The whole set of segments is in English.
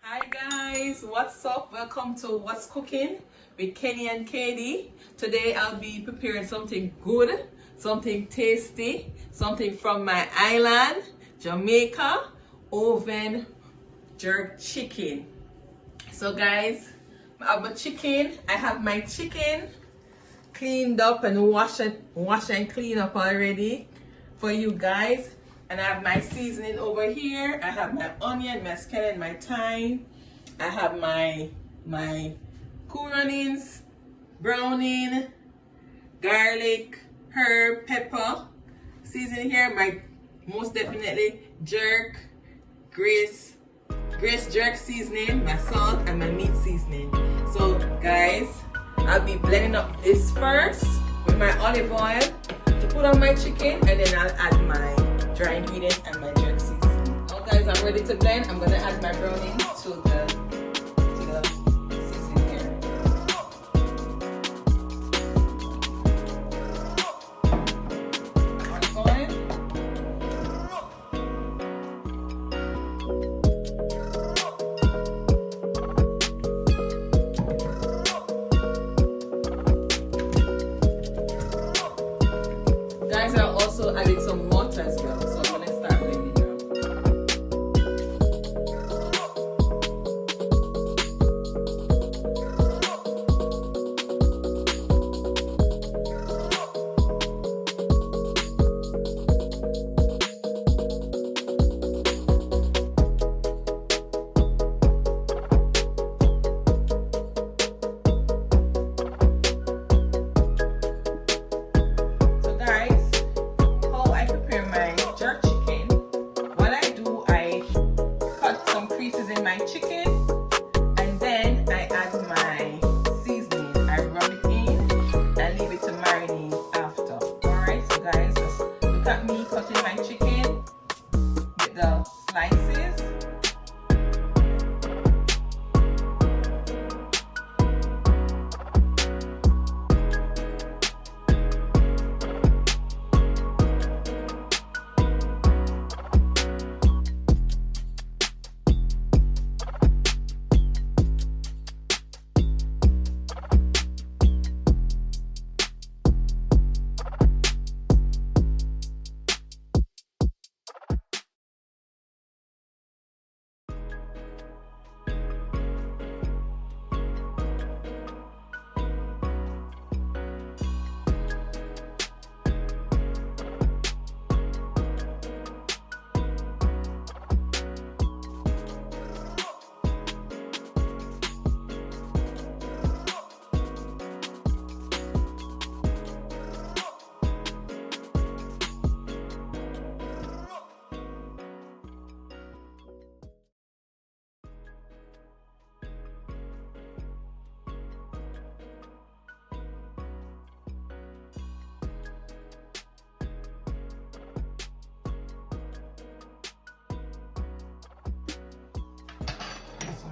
Hi guys, what's up? Welcome to What's Cooking with Kenny and Katie. Today I'll be preparing something good, something tasty, something from my island, Jamaica, oven jerk chicken. So guys, I have my chicken. I have my chicken cleaned up and wash and clean up already for you guys. And I have my seasoning over here. I have my onion, my scallion, my thyme. I have my cool runnings, browning, garlic, herb, pepper. Seasoning here, my most definitely jerk, grace jerk seasoning, my salt, and my meat seasoning. So guys, I'll be blending up this first with my olive oil to put on my chicken, and then I'll add my dry ingredients and my jerk seasoning. Now guys, I'm ready to blend. I'm gonna add my browning to the seasoning here. Olive oil. Guys, I also added some water as well, so I'm gonna start blending now.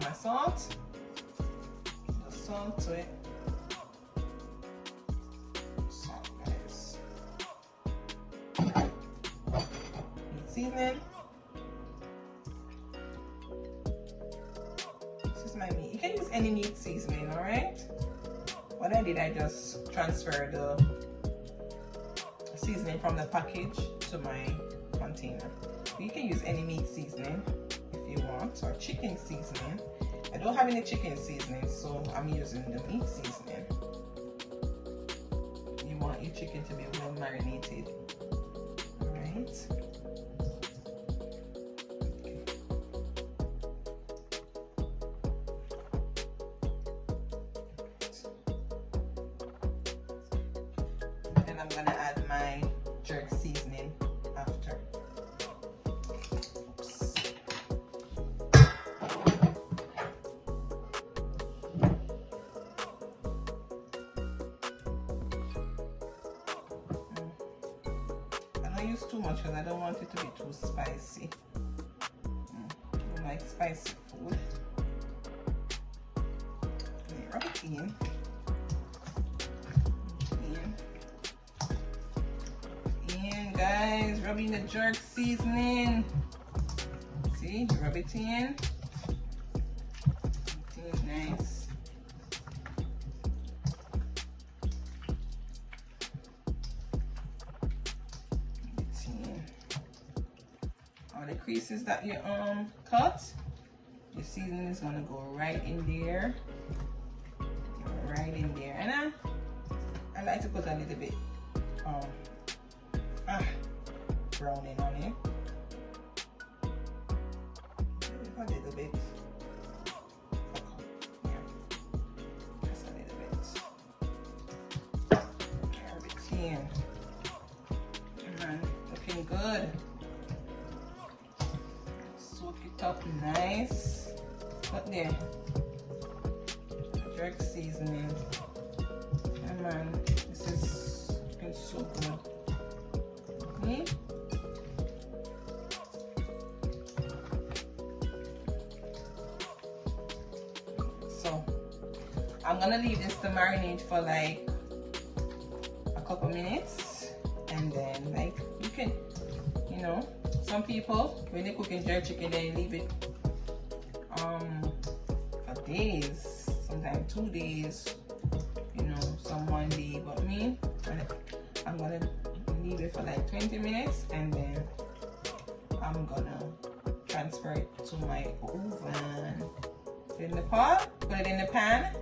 My salt, the salt to it. Salt, guys. Meat seasoning. This is my meat. You can use any meat seasoning, alright? What I did, I just transferred the seasoning from the package to my container. You can use any meat seasoning if you want, or chicken seasoning. I don't have any chicken seasoning, so I'm using the meat seasoning. You want your chicken to be well marinated. Alright. And I'm gonna add my jerk seasoning after. Use too much because I don't want it to be too spicy. I don't like spicy food. Rub it in. Guys, rubbing the jerk seasoning. See, rub it in. Nice. All the creases that you cut, your seasoning is gonna go right in there. Right in there. And I like to put a little bit browning on it. A little bit. Yeah. Just a little bit. Everything. And looking good. Soak it up nice. Put there. Jerk seasoning. And man, this is looking so good. Okay. So I'm gonna leave this to marinate for like a couple minutes, and then like you can, you know, some people when they cooking jerk chicken they leave it for days, sometimes 2 days, you know, some 1 day. But me, I'm gonna leave it for like 20 minutes, and then I'm gonna transfer it to my oven. Put it in the pot, put it in the pan,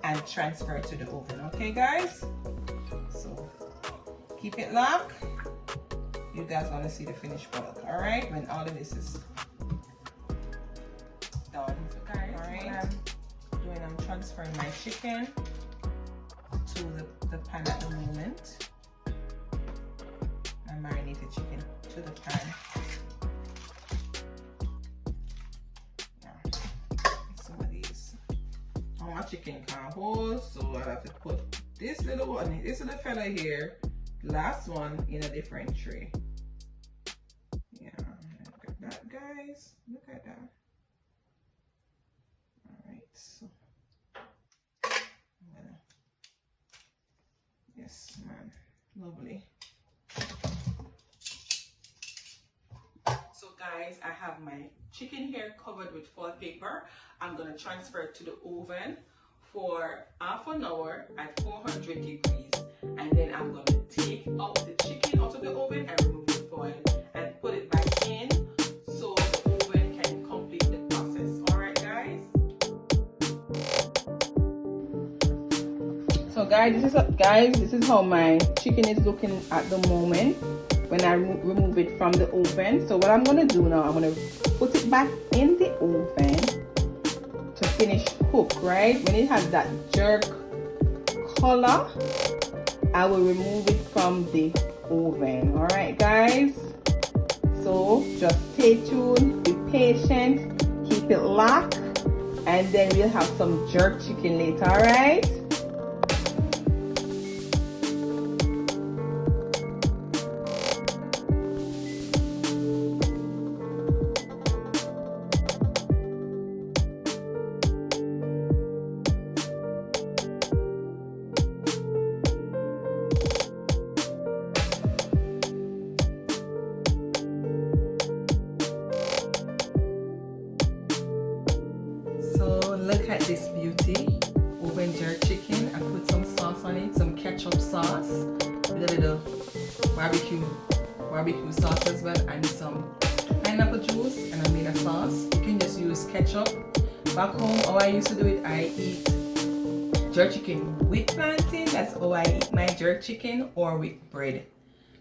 and transfer it to the oven. Okay, guys? So keep it locked. You guys want to see the finished product, all right? When all of this is done. So guys, all right, what I'm doing, I'm transferring my chicken to the pan at the moment. My marinated chicken to the pan. My chicken can't hold, so I have to put this little one, this little fella here, last one, in a different tray. Yeah, look at that, guys. Look at that. All right, so yes, man, lovely. So guys, I have my chicken here covered with foil paper. I'm gonna transfer it to the oven for half an hour at 400 degrees, and then I'm gonna take out the chicken out of the oven and remove the foil and put it back in so the oven can complete the process. All right, guys. So this is how my chicken is looking at the moment when I remove it from the oven. So what I'm gonna do now, I'm gonna put it back in the oven to finish cook, right? When it has that jerk color, I will remove it from the oven. All right, guys? So just stay tuned, be patient, keep it locked, and then we'll have some jerk chicken later, all right? Look at this beauty, oven jerk chicken. I put some sauce on it, some ketchup sauce, with a little barbecue sauce as well, and some pineapple juice, and I made a sauce. You can just use ketchup. Back home, how I used to do it, I eat jerk chicken with plantain. That's how I eat my jerk chicken, or with bread.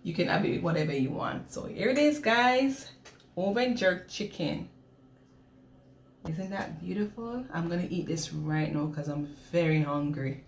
You can have it with whatever you want. So here it is, guys, oven jerk chicken. Isn't that beautiful? I'm gonna eat this right now because I'm very hungry.